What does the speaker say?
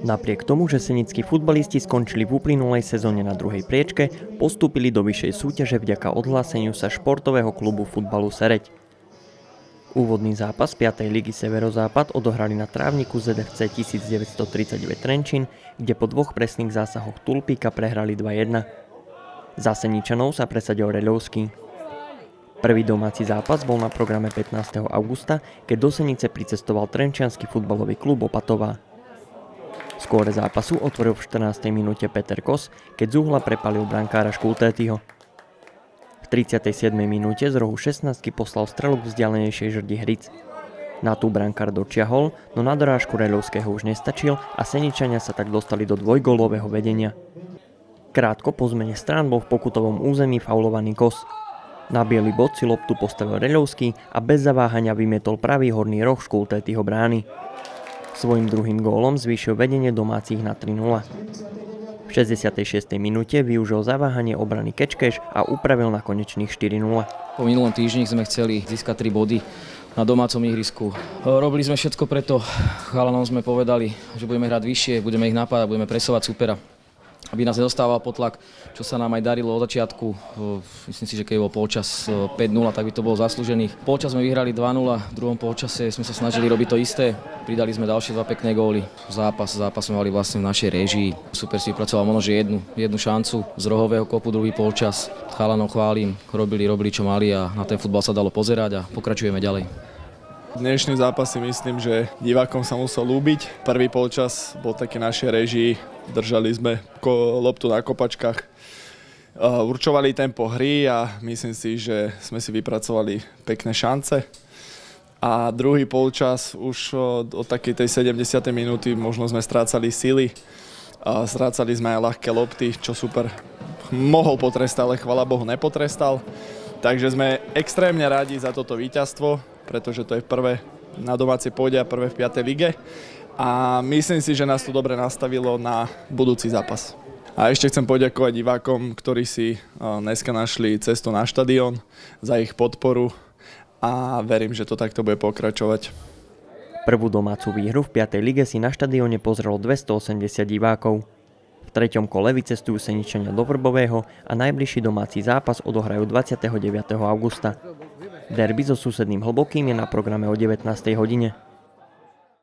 Napriek tomu, že senickí futbalisti skončili v uplynulej sezóne na druhej priečke, postúpili do vyššej súťaže vďaka odhláseniu sa športového klubu futbalu Sereď. Úvodný zápas 5. ligy Severozápad odohrali na trávniku ZFC 1939 Trenčín, kde po dvoch presných zásahoch Tulpíka prehrali 2-1. Za Seničanov sa presadil Reľovský. Prvý domáci zápas bol na programe 15. augusta, keď do Senice pricestoval trenčiansky futbalový klub Opatová. Skóre zápasu otvoril v 14. minúte Peter Kos, keď z uhla prepálil brankára Škultétyho. V 37. minúte z rohu 16 poslal strelu k vzdialenejšej žrdi Hric. Na tú brankár dočiahol, no na dorážku Reľovského už nestačil a Seničania sa tak dostali do dvojgólového vedenia. Krátko po zmene strán bol v pokutovom území faulovaný Kos. Na biely bod si loptu postavil Reľovský a bez zaváhania vymietol pravý horný roh Škultétyho brány. Svojím druhým gólom zvýšil vedenie domácich na 3-0. V 66. minúte využil zaváhanie obrany Kečkeš a upravil na konečných 4-0. Po minulom týždni sme chceli získať 3 body na domácom ihrisku. Robili sme všetko preto, chalanom sme povedali, že budeme hrať vyššie, budeme ich napádať, budeme presovať supera, aby nás nedostával pod tlak, čo sa nám aj darilo od začiatku. Myslím si, že keď bol polčas 5-0, tak by to bolo zaslúžených. Polčas sme vyhrali 2-0, v druhom polčase sme sa snažili robiť to isté. Pridali sme ďalšie 2 pekné góly. Zápas sme mali vlastne v našej réžii. Super si vypracoval možno, že jednu šancu z rohového kopu, druhý polčas. Chalanov chválim, robili, čo mali a na ten futbal sa dalo pozerať a pokračujeme ďalej. Dnešný zápas si myslím, že divákom sa musel ľúbiť. Prvý polčas bol taký našej réžii. Držali sme loptu na kopačkách. Určovali tempo hry a myslím si, že sme si vypracovali pekné šance. A druhý polčas už od takej tej 70. minúty možno sme strácali sily. Strácali sme aj ľahké lopty, čo super mohol potrestať, ale chvala Bohu nepotrestal. Takže sme extrémne radi za toto víťazstvo, pretože to je prvé na domácej pôde a prvé v 5. lige. A myslím si, že nás to dobre nastavilo na budúci zápas. A ešte chcem poďakovať divákom, ktorí si dneska našli cestu na štadión, za ich podporu a verím, že to takto bude pokračovať. Prvú domácu výhru v 5. lige si na štadióne pozrelo 280 divákov. V treťom kole vycestujú Seničania do Vrbového a najbližší domáci zápas odohrajú 29. augusta. Derby so susedným Hlbokým je na programe o 19. hodine.